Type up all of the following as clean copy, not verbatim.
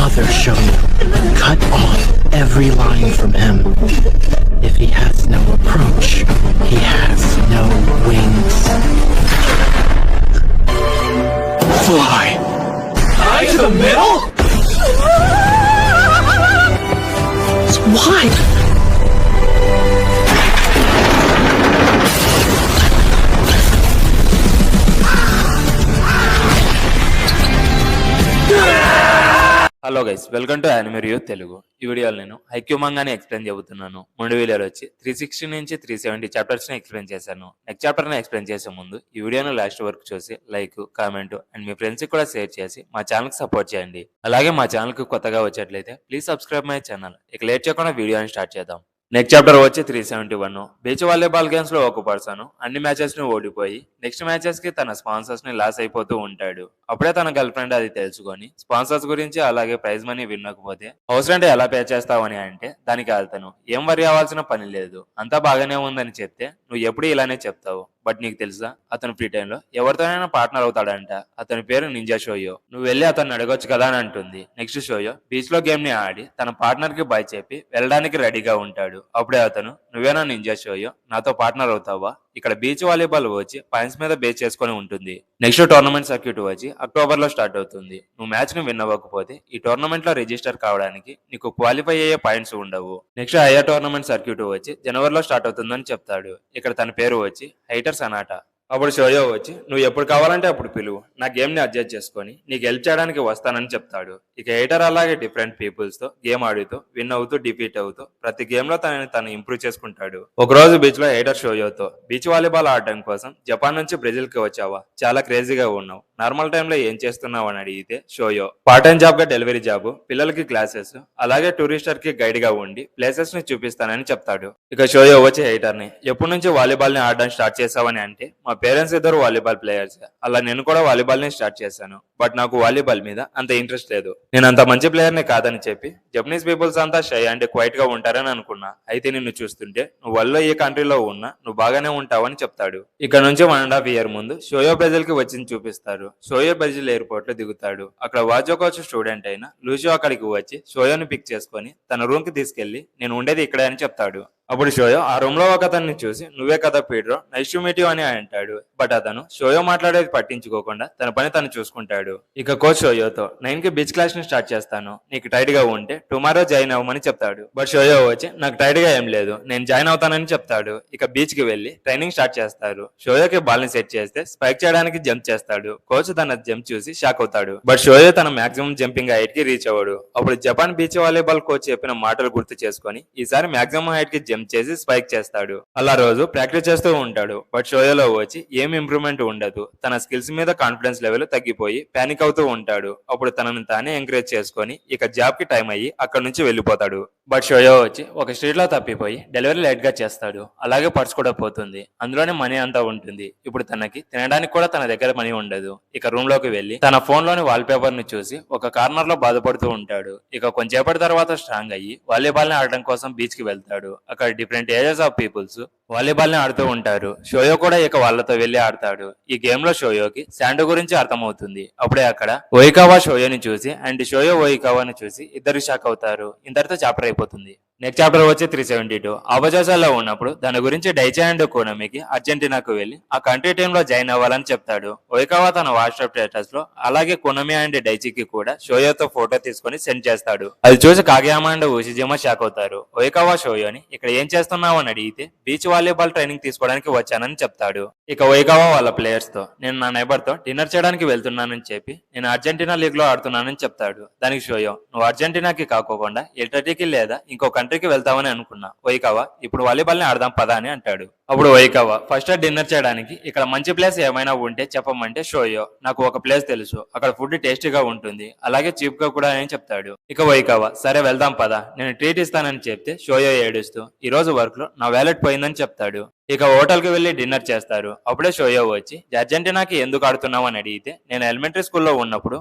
Father Shoyu, cut off every line from him. If he has no approach, he has no wings. Fly! Eye to the middle? Why? Hello guys, welcome to anime review Telugu. ఈ వీడియోలో నేను Haikyuu మంగాని explain చెబుతున్నాను. ముందు వీడియోలో వచ్చి 360 నుంచి 370 chapters ని explain చేశాను. నెక్స్ట్ చాప్టర్ ని ఎక్స్ప్లెయిన్ చేసే ముందు ఈ వీడియోను లాస్ట్ వరకు చూసి like, comment and me friends కి కూడా షేర్ చేసి మా ఛానల్ కి సపోర్ట్ చేయండి. అలాగే మా ఛానల్ కి కొత్తగా వచ్చేట్లయితే ప్లీజ్ సబ్స్క్రైబ్ మై ఛానల్. ఇక లేట్ చేయకుండా వీడియోని స్టార్ట్ చేద్దాం. నెక్స్ట్ చాప్టర్ వచ్చి 371. బీచ్ వాలీబాల్ గేమ్స్ లో ఒక పర్సన్ అన్ని మ్యాచెస్ ని ఓడిపోయి నెక్స్ట్ మ్యాచెస్ కి తన స్పాన్సర్స్ ని లాస్ అయిపోతూ ఉంటాడు. అప్పుడే తన గర్ల్ ఫ్రెండ్ అది తెలుసుకొని స్పాన్సర్స్ గురించి అలాగే ప్రైజ్ మనీ వినకపోతే హౌస్ రెంట్ ఎలా పే చేస్తావని అంటే దానికి అతను ఏం వరి అవ్వాల్సిన పని లేదు, అంతా బాగానే ఉందని చెప్తే నువ్వు ఎప్పుడు ఇలానే చెప్తావు. బట్ నీకు తెలుసా అతను ఫ్రీ టైంలో ఎవరితోనైనా పార్ట్నర్ అవుతాడంట. అతని పేరు నింజా షోయో. నువ్వు వెళ్ళి అతన్ని అడగొచ్చు కదా అని అంటుంది. నెక్స్ట్ షోయో బీచ్ లో గేమ్ ని ఆడి తన పార్ట్నర్ కి బై చెప్పి వెళ్ళడానికి రెడీగా ఉంటాడు. అప్పుడే అతను, నువ్వేనా నింజా షోయో, నాతో పార్ట్నర్ అవుతావా? ఇక్కడ బీచ్ వాలీబాల్ వచ్చి పాయింట్స్ మీద బేస్ చేసుకుని ఉంటుంది. నెక్స్ట్ టోర్నమెంట్ సర్క్యూట్ వచ్చి అక్టోబర్ లో స్టార్ట్ అవుతుంది. నువ్వు మ్యాచ్ ని విన్ అవ్వకపోతే ఈ టోర్నమెంట్ లో రిజిస్టర్ కావడానికి నీకు క్వాలిఫై అయ్యే పాయింట్స్ ఉండవు. నెక్స్ట్ హైయర్ టోర్నమెంట్ సర్క్యూట్ వచ్చి జనవరిలో స్టార్ట్ అవుతుందని చెప్తాడు. ఇక్కడ తన పేరు వచ్చి హైటర్ సనాటా. అప్పుడు షోయో వచ్చి, నువ్వు ఎప్పుడు కావాలంటే అప్పుడు పిలువు, నా గేమ్ ని అడ్జస్ట్ చేసుకొని నీకు హెల్ప్ చేయడానికి వస్తానని చెప్తాడు. ఇక హైటర్ అలాగే డిఫరెంట్ పీపుల్స్ తో గేమ్ ఆడుతూ విన్ అవుతూ డిఫీట్ అవుతూ ప్రతి గేమ్ లో తను ఇంప్రూవ్ చేసుకుంటాడు. ఒక రోజు బీచ్ లో హైటర్ షోయోతో, బీచ్ వాలీబాల్ ఆడడం కోసం జపాన్ నుంచి బ్రెజిల్ కి వచ్చావా? చాలా క్రేజీగా ఉన్నావు. నార్మల్ టైంలో ఏం చేస్తున్నావు అని అడిగితే షోయో, పార్ట్ టైం జాబ్ గా డెలివరీ జాబ్, పిల్లలకి క్లాసెస్, అలాగే టూరిస్టర్ కి గైడ్ గా ఉండి ప్లేసెస్ ని చూపిస్తానని చెప్తాడు. ఇక షోయో వచ్చి హైటర్ ని, ఎప్పటి నుంచి వాలీబాల్ ని ఆడడం స్టార్ట్ చేసావని అంటే, మా పేరెంట్స్ ఇద్దరు వాలీబాల్ ప్లేయర్స్, అలా నేను కూడా వాలీబాల్ ని స్టార్ట్ చేశాను. బట్ నాకు వాలీబాల్ మీద అంత ఇంట్రెస్ట్ లేదు. నేను అంత మంచి ప్లేయర్ ని కాదని చెప్పి జపనీస్ పీపుల్స్ అంతా షై అంటే క్వైట్ గా ఉంటారని అనుకున్నా. అయితే నిన్ను చూస్తుంటే నువ్వు వల్ల ఈ కంట్రీలో ఉన్నా నువ్వు బాగానే ఉంటావని చెప్తాడు. ఇక్కడ నుంచి 1.5 year ముందు షోయో బ్రెజిల్ కి వచ్చింది చూపిస్తారు. షోయో బ్రెజిల్ ఎయిర్పోర్ట్ లో దిగుతాడు. అక్కడ వాజో కోచ్ స్టూడెంట్ అయిన లూషియో అక్కడికి వచ్చి షోయోని పిక్ చేసుకొని తన రూమ్ కి తీసుకెళ్లి నేను ఉండేది ఇక్కడే అని చెప్తాడు. అప్పుడు షోయో ఆ రూమ్ లో ఒక అతన్ని చూసి, నువ్వే కదా పీడ్రో, నైస్ టు మీట్ యు అని అంటాడు. బట్ అతను షోయో మాట్లాడేది పట్టించుకోకుండా తన పని తను చూసుకుంటాడు. ఇక కోచ్ షోయోతో, 9 కి బీచ్ క్లాస్ ని స్టార్ట్ చేస్తాను, నీకు టైట్ గా ఉంటే టుమారో జాయిన్ అవ్వమని చెప్తాడు. బట్ షోయో వచ్చి, నాకు టైట్ గా ఏం లేదు, నేను జాయిన్ అవుతానని చెప్తాడు. ఇక బీచ్ కి వెళ్లి ట్రైనింగ్ స్టార్ట్ చేస్తారు. షోయోకి బాల్ ని సెట్ చేస్తే స్పైక్ చేయడానికి జంప్ చేస్తాడు. కోచ్ తన జంప్ చూసి షాక్ అవుతాడు. బట్ షోయో తన మాక్సిమం జంపింగ్ హైట్ కి రీచ్ అవ్వడు. అప్పుడు జపాన్ బీచ్ వాలీబాల్ కోచ్ చెప్పిన మాటలు గుర్తు చేసుకొని ఈసారి మాక్సిమం హైట్ కి జంప్ చేసి స్పైక్ చేస్తాడు. అలా రోజు ప్రాక్టీస్ చేస్తూ ఉంటాడు. బట్ షోయోలో వచ్చి ఏం ఇంప్రూవ్మెంట్ ఉండదు. తన స్కిల్స్ మీద కాన్ఫిడెన్స్ లెవెల్ తగ్గిపోయి పానిక్ అవుతూ ఉంటాడు. అప్పుడు తనని తానే ఎంకరేజ్ చేసుకొని ఇక జాబ్ కి టైం అయ్యి అక్కడ నుంచి వెళ్ళిపోతాడు. బట్ షోయో వచ్చి ఒక స్ట్రీట్ లో తప్పిపోయి డెలివరీ లేట్ గా చేస్తాడు. అలాగే పర్స్ కూడా పోతుంది. అందులోనే మనీ అంతా ఉంటుంది. ఇప్పుడు తనకి తినడానికి కూడా తన దగ్గర మనీ ఉండదు. ఇక రూమ్ లోకి వెళ్లి తన ఫోన్ లోని వాల్ పేపర్ ని చూసి ఒక కార్నర్ లో బాధపడుతూ ఉంటాడు. ఇక కొంచెంసేపటి తర్వాత స్ట్రాంగ్ అయ్యి వాలీబాల్ ని ఆడడం కోసం బీచ్ కి వెళ్తాడు. అక్కడ different ages of peoples volleyball ని ఆడుతూ ఉంటారు. షోయో కూడా ఇక వాళ్ళతో వెళ్లి ఆడతాడు. ఈ గేమ్ లో షోయోకి శాండ్ గురించి అర్థమవుతుంది. అప్పుడే అక్కడ ఓయికావా షోయోని చూసి అండ్ షోయో ఓయికావాని చూసి ఇద్దరు షాక్ అవుతారు. ఇంతటితో చాప్టర్ అయిపోతుంది. నెక్స్ట్ చాప్టర్ వచ్చి 372. అవకాశాల్లో ఉన్నప్పుడు దాని గురించి డైచా అండ్ కోనమికి అర్జెంటీనాకు వెళ్లి ఆ కంట్రీ టీమ్ లో జాయిన్ అవ్వాలని చెప్తాడు. ఓయికావా తన వాట్సాప్ స్టేటస్ లో అలాగే కోనమి అండ్ డైచికి కూడా షోయోతో ఫోటో తీసుకొని సెండ్ చేస్తాడు. అది చూసి కాగయామా అండ్ ఉషిజిమా షాక్ అవుతారు. ఓయికావా షోయోని ఇక్కడ ఏం చేస్తున్నావు అని అడిగితే బీచ్ వాలీబాల్ ట్రైనింగ్ తీసుకోవడానికి వచ్చానని చెప్తాడు. ఇక ఓయికావా వాళ్ళ ప్లేయర్స్ తో, నేను నా నైబర్ తో డిన్నర్ చేయడానికి వెళ్తున్నానని చెప్పి నేను అర్జెంటీనా లీగ్ లో ఆడుతున్నానని చెప్తాడు. దానికి షోయో, నువ్వు అర్జెంటీనాకి కాకోకుండా ఇటలీకి లేదా ఇంకో కంట్రీకి వెళ్తామని అనుకున్నా. ఓయికావా, ఇప్పుడు వాలీబాల్ ని ఆడదాం పదా అని అంటాడు. అప్పుడు ఓయికావా, ఫస్ట్ డిన్నర్ చేయడానికి ఇక్కడ మంచి ప్లేస్ ఏమైనా ఉంటే చెప్పమంటే షోయో, నాకు ఒక ప్లేస్ తెలుసు, అక్కడ ఫుడ్ టేస్టీగా ఉంటుంది, అలాగే చీప్ గా కూడా అని చెప్తాడు. ఇక ఓయికావా, సరే వెళ్దాం పదా, నేను ట్రీట్ ఇస్తానని చెప్తే షోయో ఏడుస్తూ ఈ రోజు వర్క్ లో నా వ్యాలెట్ పోయిందని చెప్తాడు. ఇక హోటల్ కి వెళ్లి డిన్నర్ చేస్తారు. అప్పుడే షోయో వచ్చి అర్జెంటీనాకి ఎందుకు ఆడుతున్నావు అని అడిగితే నేను ఎలిమెంటరీ స్కూల్లో ఉన్నప్పుడు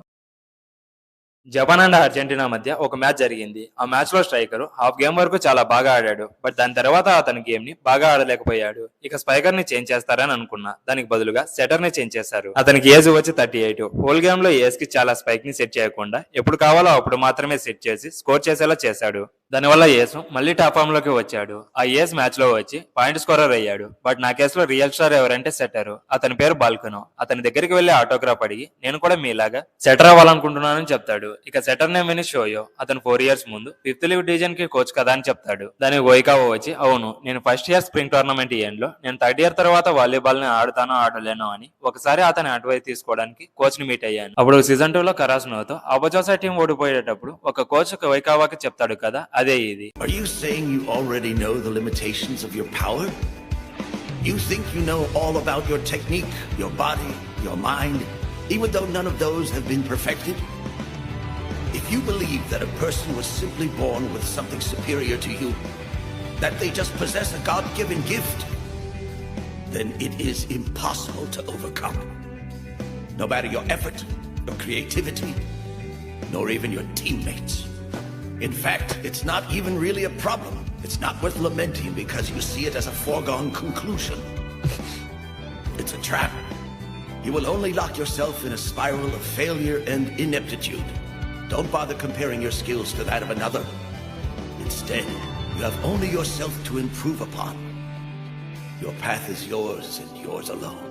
జపాన్ అండ్ అర్జెంటీనా మధ్య ఒక మ్యాచ్ జరిగింది. ఆ మ్యాచ్ లో స్ట్రైకర్ హాఫ్ గేమ్ వరకు చాలా బాగా ఆడాడు. బట్ దాని తర్వాత అతని గేమ్ ని బాగా ఆడలేకపోయాడు. ఇక స్పైకర్ ని చేంజ్ చేస్తారని అనుకున్నా. దానికి బదులుగా సెటర్ ని చేంజ్ చేశారు. అతనికి ఏజ్ వచ్చి 38. హోల్ గేమ్ లో ఏజ్ కి చాలా స్పైక్ ని సెట్ చేయకుండా ఎప్పుడు కావాలో అప్పుడు మాత్రమే సెట్ చేసి స్కోర్ చేసేలా చేశాడు. దానివల్ల ఏసు మళ్ళీ టాప్ ఫామ్ లోకి వచ్చాడు. ఆ ఏస్ మ్యాచ్ లో వచ్చి పాయింట్ స్కోరర్ అయ్యాడు. బట్ నా కేసులో రియల్ స్టార్ ఎవరంటే సెటర్. అతని పేరు బాల్కనో. అతని దగ్గరికి వెళ్లి ఆటోగ్రాఫ్ అడిగి నేను కూడా మీలాగా సెటర్ అవ్వాలనుకుంటున్నానని చెప్తాడు. ఇక సెటర్ నేమ్ విని షోయో అతను 4 years ముందు 5th లీగ్ డివిజన్ కి కోచ్ కదా అని చెప్తాడు. దానికి ఓయికావో వచ్చి అవును, నేను first year spring tournament end లో నేను 3rd year తర్వాత వాలీబాల్ ని ఆడుతానో ఆడలేనో అని ఒకసారి అతని అడ్వైస్ తీసుకోవడానికి కోచ్ ని మీట్ అయ్యాను. అప్పుడు సీజన్ 2 లో కరాస్నోతో అబజోసా టీం ఓడిపోయేటప్పుడు ఒక కోచ్ ఓయికావాకి చెప్తాడు కదా, అదే ఇది. Are you saying you already know the limitations of your power? You think you know all about your technique, your body, your mind, even though none of those have been perfected? If you believe that a person was simply born with something superior to you, that they just possess a God-given gift, then it is impossible to overcome. No matter your effort, your creativity, nor even your teammates. In fact, it's not even really a problem. It's not worth lamenting because you see it as a foregone conclusion. It's a trap. You will only lock yourself in a spiral of failure and ineptitude. Don't bother comparing your skills to that of another. Instead, you have only yourself to improve upon. Your path is yours and yours alone.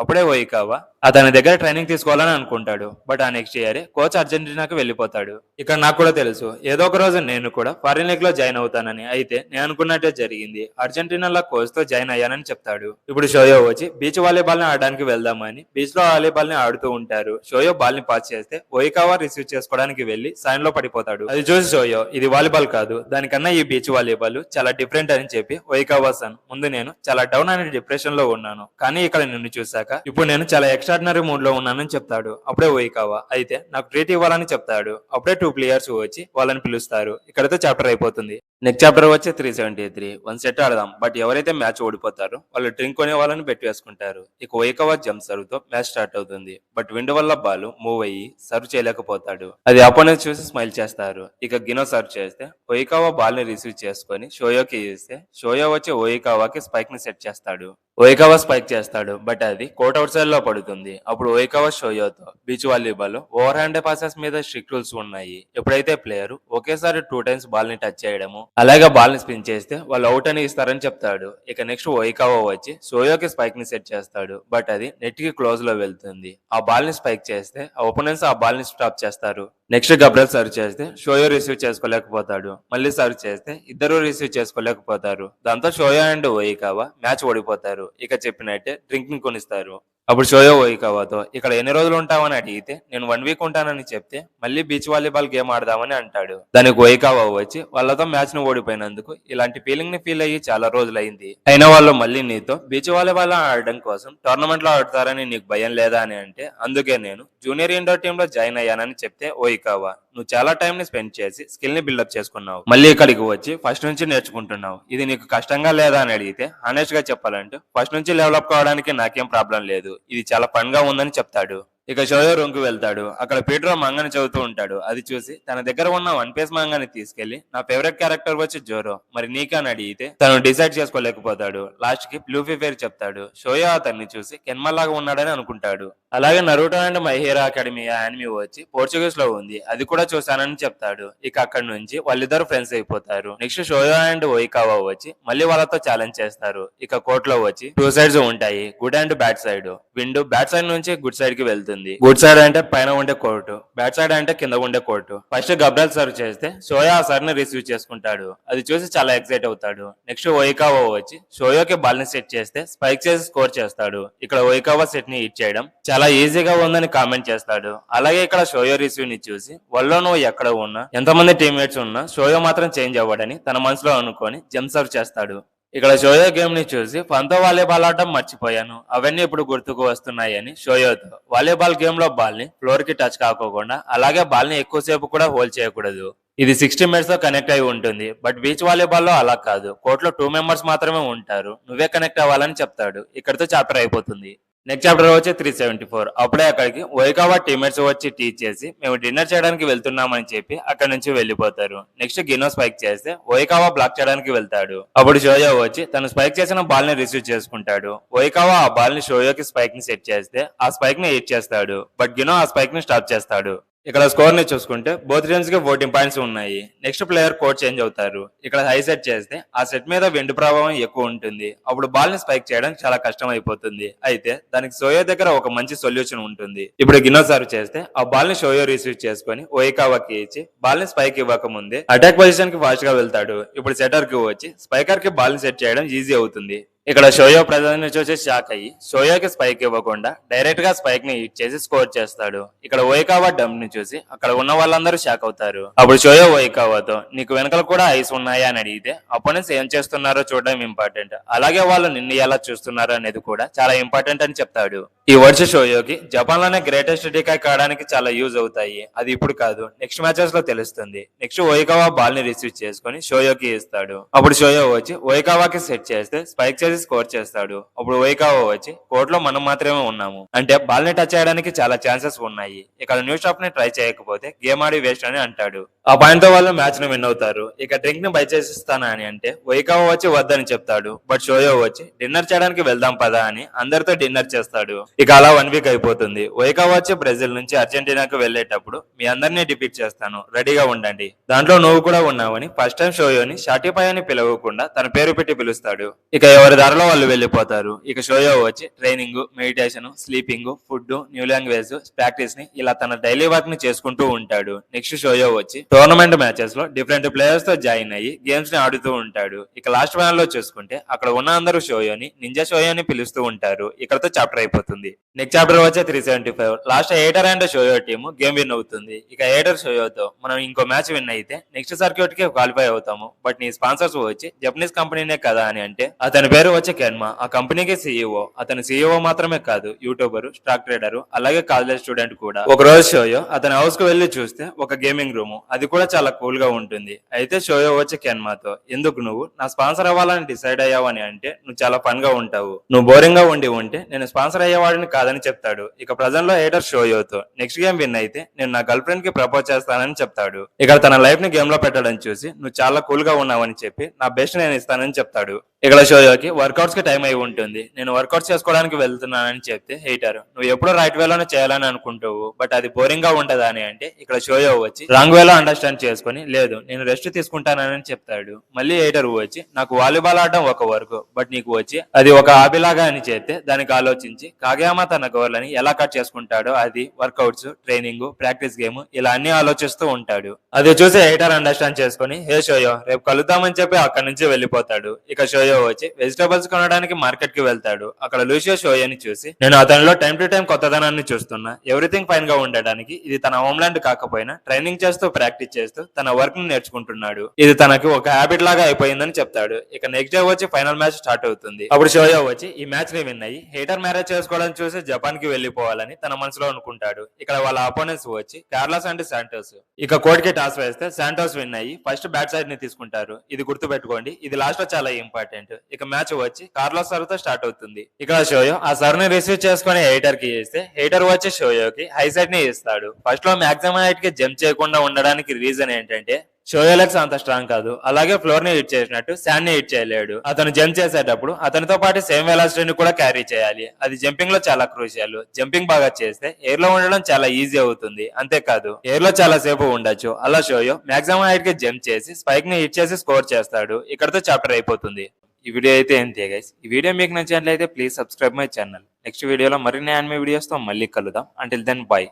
అప్పుడే ఓయికావా అతని దగ్గర training తీసుకోవాలని అనుకుంటాడు. But ఆ next year coach అర్జెంటీనాకి వెళ్ళిపోతాడు. ఇక్కడ నాకు కూడా తెలుసు ఏదో ఒక రోజు నేను కూడా ఫారిన్ లీగ్ లో జాయిన్ అవుతానని. అయితే నేను అనుకున్నట్టే జరిగింది. అర్జెంటీనాలో కోచ్ తో జాయిన్ అయ్యానని చెప్తాడు. ఇప్పుడు షోయో వచ్చి బీచ్ వాలీబాల్ ని ఆడడానికి వెళ్దామని బీచ్ లో వాలీబాల్ ని ఆడుతూ ఉంటారు. షోయో బాల్ ని పాస్ చేస్తే ఓయికావా రిసీవ్ చేసుకోవడానికి వెళ్లి సైన్ లో పడిపోతాడు. అది చూసి షోయో ఇది వాలీబాల్ కాదు, దానికన్నా ఈ బీచ్ వాలీబాల్ చాలా డిఫరెంట్ అని చెప్పి ఓయికావా సన్, ముందు నేను చాలా డౌన్ అనే డిప్రెషన్ లో ఉన్నాను, కానీ ఇక్కడ నిన్ను చూసాక ఇప్పుడు నేను చాలా ఎక్స్ట్రాడినరీ మూడ్ లో ఉన్నానని చెప్తాడు. అప్పుడే ఓయికావా అయితే నాకు ట్రీట్ ఇవ్వాలని చెప్తాడు. అప్పుడే 2 players వచ్చి వాళ్ళని పిలుస్తారు. ఇక్కడతో చాప్టర్ అయిపోతుంది. నెక్స్ట్ చాప్టర్ వచ్చి 373. 1 set ఆడదాం, బట్ ఎవరైతే మ్యాచ్ ఓడిపోతారో వాళ్ళు డ్రింక్ కొనే వాళ్ళని బెట్ వేసుకుంటారు. ఇక ఓయికావా జంప్ సర్వ్ తో మ్యాచ్ స్టార్ట్ అవుతుంది. బట్ విండ్ వల్ల బాల్ మూవ్ అయ్యి సర్వ్ చేయలేకపోతాడు. అది అపోనెంట్ చూసి స్మైల్ చేస్తారు. ఇక గినో సర్వ్ చేస్తే ఓయికావా బాల్ ని రిసీవ్ చేసుకుని షోయోకి ఇస్తే షోయో వచ్చి ఓయికావాకి స్పైక్ ని సెట్ చేస్తాడు. ఓయికావా స్పైక్ చేస్తాడు, బట్ అది కోర్ట్ అవుట్ సైడ్ లో పడుతుంది. అప్పుడు ఓయికావా షోయోతో beach volleyball overhand passes మీద స్ట్రిక్ట్ రూల్స్ ఉన్నాయి. ఎప్పుడైతే ప్లేయర్ ఒకేసారి 2 times బాల్ ని టచ్ చేయడము అలాగే బాల్ ని స్పిన్ చేస్తే వాళ్ళు అవుట్ అని ఇస్తారని చెప్తాడు. ఇక నెక్స్ట్ ఓయికావా వచ్చి షోయోకి స్పైక్ ని సెట్ చేస్తాడు, బట్ అది నెట్ కి క్లోజ్ లో వెళ్తుంది. ఆ బాల్ ని స్పైక్ చేస్తే ఆ ఓపోనెంట్స్ ఆ బాల్ ని స్టాప్ చేస్తారు. నెక్స్ట్ గబ్రల్ సర్వ్ చేస్తే షోయో రిసీవ్ చేసుకోలేకపోతాడు. మళ్ళీ సర్వ్ చేస్తే ఇద్దరు రిసీవ్ చేసుకోలేకపోతారు. దాంతో షోయో అండ్ ఓయికావా మ్యాచ్ ఓడిపోతారు. ఇక చెప్పినట్టే డ్రింక్ ని కొనిస్తారు. అప్పుడు షోయో ఓయికావాతో ఇక్కడ ఎన్ని రోజులు ఉంటామని అడిగితే నేను 1 week ఉంటానని చెప్తే మళ్ళీ బీచ్ వాలీబాల్ గేమ్ ఆడదామని అంటాడు. దానికి ఓయికావా వచ్చి వాళ్ళతో మ్యాచ్ ను ఓడిపోయినందుకు ఇలాంటి ఫీలింగ్ ని ఫీల్ అయ్యి చాలా రోజులైంది. అయినా వాళ్ళు మళ్ళీ నీతో బీచ్ వాలీబాల్ ఆడడం కోసం టోర్నమెంట్ లో ఆడతారని నీకు భయం లేదా అని అంటే అందుకే నేను జూనియర్ ఇండోర్ టీమ్ లో జాయిన్ అయ్యానని చెప్తే ఓయికావా నువ్వు చాలా టైం ని స్పెండ్ చేసి స్కిల్ ని బిల్డప్ చేసుకున్నావు. మళ్ళీ ఇక్కడికి వచ్చి ఫస్ట్ నుంచి నేర్చుకుంటున్నావు. ఇది నీకు కష్టంగా లేదా అని అడిగితే హానెస్ట్ గా చెప్పాలంటే ఫస్ట్ నుంచి డెవలప్ కావడానికి నాకేం ప్రాబ్లం లేదు, ఇది చాలా ఫన్ గా ఉందని చెప్తాడు. ఇక షోయో రూమ్ కి వెళ్తాడు. అక్కడ పీటరో మంగాని చదువుతూ ఉంటాడు. అది చూసి తన దగ్గర ఉన్న 1 page మంగాని తీసుకెళ్లి నా ఫేవరెట్ క్యారెక్టర్ వచ్చి జోరో, మరి నీకని అడిగితే తను డిసైడ్ చేసుకోలేకపోతాడు. లాస్ట్ కి లూఫీ పేరు చెప్తాడు. షోయో అతన్ని చూసి కెన్మా లాగా ఉన్నాడని అనుకుంటాడు. అలాగే నరూటో and my hero academy anime వచ్చి పోర్చుగీస్ లో ఉంది, అది కూడా చూసానని చెప్తాడు. ఇక అక్కడి నుంచి వాళ్ళిద్దరు ఫ్రెండ్స్ అయిపోతారు. నెక్స్ట్ షోయో అండ్ ఓయికావా వచ్చి మళ్ళీ వాళ్ళతో ఛాలెంజ్ చేస్తారు. ఇక కోర్ట్ లో వచ్చి 2 sides ఉంటాయి, good and bad side. Wind bad side నుంచి గుడ్ సైడ్ కి వెళ్తుంది. గుడ్ సైడ్ అంటే పైన ఉండే కోర్టు, బ్యాడ్ సైడ్ అంటే కింద ఉండే కోర్టు. ఫస్ట్ గబ్రల్ సర్వ్ చేస్తే షోయో ఆ సర్ ని రిసీవ్ చేసుకుంటాడు. అది చూసి చాలా ఎక్సైట్ అవుతాడు. నెక్స్ట్ ఓయికావా వచ్చి షోయోకి బాల్ ని సెట్ చేస్తే స్పైక్ చేసి స్కోర్ చేస్తాడు. ఇక్కడ ఓయికావా సెట్ ని హిట్ చేయడం చాలా ఈజీగా ఉందని కామెంట్ చేస్తాడు. అలాగే ఇక్కడ షోయో రిసీవ్ ని చూసి వల్లో నువ్వు ఎక్కడ ఉన్నా ఎంతమంది టీమ్మేట్స్ ఉన్నా షోయో మాత్రం చేంజ్ అవ్వడని తన మనసులో అనుకొని జంప్ సర్వ్ చేస్తాడు. ఇక్కడ షోయో గేమ్ ని చూసి ఫన్తో వాలీబాల్ ఆడటం మర్చిపోయాను, అవన్నీ ఇప్పుడు గుర్తుకు వస్తున్నాయి అని షోయోతో వాలీబాల్ గేమ్ లో బాల్ ని ఫ్లోర్ కి టచ్ కాకోకుండా అలాగే బాల్ ని ఎక్కువసేపు కూడా హోల్డ్ చేయకూడదు. ఇది 60 minutes తో కనెక్ట్ అయి ఉంటుంది. బట్ బీచ్ వాలీబాల్ లో అలా కాదు, కోర్ట్ లో 2 members మాత్రమే ఉంటారు, నువ్వే కనెక్ట్ అవ్వాలని చెప్తాడు. ఇక్కడితో చాప్టర్ అయిపోతుంది. నెక్స్ట్ చాప్టర్ వచ్చి 374. అప్పుడే అక్కడికి వైకావా టీమేట్స్ వచ్చి టీచ్ చేసి మేము డిన్నర్ చేయడానికి వెళ్తున్నామని చెప్పి అక్కడ నుంచి వెళ్ళిపోతారు. నెక్స్ట్ గినో స్పైక్ చేస్తే వైకావా బ్లాక్ చేయడానికి వెళ్తాడు. అప్పుడు షోయో వచ్చి తను స్పైక్ చేసిన బాల్ ని రిసీవ్ చేసుకుంటాడు. వైకావా ఆ బాల్ ని షోయోకి స్పైక్ ని సెట్ చేస్తే ఆ స్పైక్ ని హిట్ చేస్తాడు. బట్ గినో ఆ స్పైక్ ని స్టాప్ చేస్తాడు. ఇక్కడ స్కోర్ ని చూసుకుంటే బోత్ టీమ్స్ కి 14 పాయింట్స్ ఉన్నాయి. నెక్స్ట్ ప్లేయర్ కోడ్ చేంజ్ అవుతారు. ఇక్కడ హై సెట్ చేస్తే ఆ సెట్ మీద విండ్ ప్రభావం ఎక్కువ ఉంటుంది. అప్పుడు బాల్ ని స్పైక్ చేయడం చాలా కష్టం అయిపోతుంది. అయితే దానికి షోయో దగ్గర ఒక మంచి సొల్యూషన్ ఉంటుంది. ఇప్పుడు గినో సర్వ్ చేస్తే ఆ బాల్ ని షోయో రిసీవ్ చేసుకుని వైకావాకి ఇచ్చి బాల్ ని స్పైక్ ఇవ్వక ముందే అటాక్ పొజిషన్ కి ఫాస్ట్ గా వెళ్తాడు. ఇప్పుడు సెటర్ కి వచ్చి స్పైకర్ కి బాల్ ని సెట్ చేయడం ఈజీ అవుతుంది. ఇక్కడ షోయో ప్రజల్ని చూసి షాక్ అయ్యి షోయోకి స్పైక్ ఇవ్వకుండా డైరెక్ట్ గా స్పైక్ ని హిట్ చేసి స్కోర్ చేస్తాడు. ఇక్కడ వైకావా డంప్ ని చూసి అక్కడ ఉన్న వాళ్ళందరూ షాక్ అవుతారు. అప్పుడు షోయో వైకావాతో నీకు వెనకాల కూడా ఐస్ ఉన్నాయా అని అడిగితే అపోనెంట్స్ ఏం చేస్తున్నారో చూడడం ఇంపార్టెంట్, అలాగే వాళ్ళు నిన్ను ఎలా చూస్తున్నారు అనేది కూడా చాలా ఇంపార్టెంట్ అని చెప్తాడు. ఈ వర్డ్స్ షోయోకి జపాన్ లోనే గ్రేటెస్ట్ డికాయ్ కావడానికి చాలా యూజ్ అవుతాయి. అది ఇప్పుడు కాదు, నెక్స్ట్ మ్యాచెస్ లో తెలుస్తుంది. నెక్స్ట్ వైకావా బాల్ ని రిసీవ్ చేసుకుని షోయోకి ఇస్తాడు. అప్పుడు షోయో వచ్చి వైకావాకి సెట్ చేస్తే స్పైక్ చేసి స్కోర్ చేస్తాడు. అప్పుడు వైకావా వచ్చి కోర్ట్ లో మనం మాత్రమే ఉన్నాము, అంటే బాల్ ని టచ్ చేయడానికి చాలా ఛాన్సెస్ ఉన్నాయి. ఇక్కడ న్యూ స్టాప్ ని ట్రై చేయకపోతే గేమ్ ఆడి వేస్ట్ అని అంటాడు. ఆ పాయింట్ తో వాళ్ళు మ్యాచ్ ని విన్ అవుతారు. ఇక డ్రింక్ ని బై చేసిస్తానా అని అంటే వైకావా వచ్చి వద్దని చెప్తాడు. బట్ షోయో వచ్చి డిన్నర్ చేయడానికి వెళ్దాం పదా అని అందరితో డిన్నర్ చేస్తాడు. ఇక అలా 1 వీక్ అయిపోతుంది. వైకావా వచ్చి బ్రెజిల్ నుంచి అర్జెంటీనాకు వెళ్లేటప్పుడు మీ అందరినీ డిఫీట్ చేస్తాను, రెడీగా ఉండండి, దాంట్లో నువ్వు కూడా ఉన్నావని ఫస్ట్ టైం షోయోని షాటిపై అని పిలవకుండా తన పేరు పెట్టి పిలుస్తాడు. ఇక ఎవరి దారిలో వాళ్ళు వెళ్ళిపోతారు. ఇక షోయో వచ్చి training, meditation, sleeping, food, new language practice ని ఇలా తన డైలీ వర్క్ ని చేసుకుంటూ ఉంటాడు. నెక్స్ట్ షోయో వచ్చి టోర్నమెంట్ మ్యాచెస్ లో డిఫరెంట్ ప్లేయర్స్ తో జాయిన్ అయ్యి గేమ్స్ ని ఆడుతూ ఉంటాడు. ఇక లాస్ట్ ఫైనల్ లో చూసుకుంటే అక్కడ ఉన్న అందరూ షోయోని నింజా షోయోని పిలుస్తూ ఉంటారు. ఇక్కడతో చాప్టర్ అయిపోతుంది. నెక్స్ట్ చాప్టర్ వచ్చే 375. లాస్ట్ ఎయిటర్ అండ్ షోయో టీమ్ గేమ్ విన్ అవుతుంది. ఇక ఎయిటర్ షోయోతో మనం ఇంకో మ్యాచ్ విన్ అయితే నెక్స్ట్ సర్క్యూట్ కి క్వాలిఫై అవుతాము. బట్ నీ స్పాన్సర్స్ వచ్చి జపనీస్ కంపెనీనే కదా అని అంటే అతని పేరు వచ్చి కెన్మా. ఆ కంపెనీకి సీఈఓ. అతను సీఈఓ మాత్రమే కాదు, యూట్యూబర్, స్టాక్ ట్రేడర్, అలాగే కాలేజ్ స్టూడెంట్ కూడా. ఒక రోజు షోయో అతని హౌస్ కు వెళ్లి చూస్తే ఒక గేమింగ్ రూమ్, అది కూడా చాలా కూల్ గా ఉంటుంది. అయితే షోయో వచ్చి కెన్మాతో ఎందుకు నువ్వు నా స్పాన్సర్ అవ్వాలని డిసైడ్ అయ్యావు అని అంటే నువ్వు చాలా ఫన్ గా ఉంటావు, నువ్వు బోరింగ్ గా ఉంటే నేను స్పాన్సర్ అయ్యేవాడిని కాదని చెప్తాడు. ఇక ప్రజెంట్ లో ఎయిటర్ షోయోతో నెక్స్ట్ గేమ్ విన్ అయితే నేను నా గర్ల్ ఫ్రెండ్ కి ప్రపోజ్ చేస్తానని చెప్తాడు. ఇక్కడ తన లైఫ్ ని గేమ్ లో పెట్టడం చూసి నువ్వు చాలా కూల్ గా ఉన్నావని చెప్పి నా బెస్ట్ నేను ఇస్తానని చెప్తాడు. ఇక్కడ షోయోకి వర్కౌట్స్ కి టైం అయి ఉంటుంది. నేను వర్కౌట్స్ చేసుకోవడానికి వెళ్తున్నానని చెప్తే హెయిటర్ నువ్వు ఎప్పుడూ రైట్ వేలోనే చేయాలని అనుకుంటావు, బట్ అది బోరింగ్ గా ఉంటదా అని అంటే ఇక్కడ షోయో వచ్చి రాంగ్ వేలో అండర్స్టాండ్ చేసుకుని లేదు నేను రెస్ట్ తీసుకుంటానని చెప్తాడు. మళ్ళీ హెయిటర్ వచ్చి నాకు వాలీబాల్ ఆడడం ఒక వర్క్, బట్ నీకు వచ్చి అది ఒక హాబీ లాగా అని చెప్తే దానికి ఆలోచించి కాగయామా తన గోర్లని ఎలా కట్ చేసుకుంటాడో అది వర్కౌట్స్, ట్రైనింగ్, ప్రాక్టీస్ గేమ్ ఇలా అన్ని ఆలోచిస్తూ ఉంటాడు. అది చూసి హెయిటర్ అండర్స్టాండ్ చేసుకుని హే షోయో రేపు కలుద్దామని చెప్పి అక్కడి నుంచి వెళ్ళిపోతాడు. ఇక షోయో వచ్చి వెజిటబుల్స్ కొనడానికి మార్కెట్ కి వెళ్తాడు. అక్కడ లూసియో షోయోని చూసి నేను అతనిలో టైం టు టైం కొత్తదనాన్ని చూస్తున్నా, ఎవ్రీథింగ్ ఫైన్ గా ఉండడానికి ఇది తన హోమ్లాండ్ కాకపోయినా ట్రైనింగ్ చేస్తూ ప్రాక్టీస్ చేస్తూ తన వర్క్ ని నేర్చుకుంటున్నాడు, ఇది తనకి ఒక హ్యాబిట్ లాగా అయిపోయిందని చెప్తాడు. ఇక నెక్స్ట్ డే వచ్చి ఫైనల్ మ్యాచ్ స్టార్ట్ అవుతుంది. అప్పుడు షోయో వచ్చి ఈ మ్యాచ్ ని విన్ అయ్యి హెయిటర్ మ్యారేజ్ చేసుకోవడం చూసి జపాన్ కి వెళ్లిపోవాలని తన మనసులో అనుకుంటాడు. ఇక్కడ వాళ్ళ అపోనెంట్స్ వచ్చి కార్లోస్ అండ్ శాంటోస్. ఇక కోర్ట్ కి టాస్ వేస్తే శాంటోస్ విన్ అయ్యి ఫస్ట్ బ్యాట్ సైడ్ ని తీసుకుంటారు. ఇది గుర్తు పెట్టుకోండి, ఇది లాస్ట్ లో చాలా ఇంపార్టెంట్. ఇక మ్యాచ్ వచ్చి కార్లోస్ సర్వ్ తో స్టార్ట్ అవుతుంది. ఇక్కడ షోయో ఆ సర్వ్ ని రిసీవ్ చేసుకుని హెయిటర్ కి ఇస్తే హెయిటర్ వచ్చి షోయోకి హై సైడ్ ని ఇస్తాడు. ఫస్ట్ లో మాక్సిమం హైట్ కి జంప్ చేయకుండా ఉండడానికి రీజన్ ఏంటంటే షోయో లెగ్స్ అంత స్ట్రాంగ్ కాదు, అలాగే ఫ్లోర్ ని హిట్ చేసినట్టు శాండ్ ని హిట్ చేయలేడు. అతను జంప్ చేసేటప్పుడు అతనితో పాటు సేమ్ వెలాసిటీని కూడా క్యారీ చేయాలి, అది జంపింగ్ లో చాలా క్రూషియల్. జంపింగ్ బాగా చేస్తే ఎయిర్ లో ఉండడం చాలా ఈజీ అవుతుంది, అంతేకాదు ఎయిర్ లో చాలా సేపు ఉండొచ్చు. అలా షోయో మాక్సిమం హైట్ కి జంప్ చేసి స్పైక్ ని హిట్ చేసి స్కోర్ చేస్తాడు. ఇక్కడతో చాప్టర్ అయిపోతుంది. ఈ వీడియో అయితే ఎంతే గైస్. ఈ వీడియో మీకు నచ్చినట్లయితే please subscribe my channel. Next వీడియోలో మరిన్ని యానిమే వీడియోస్ తో మళ్ళీ కలుద్దాం. Until then by.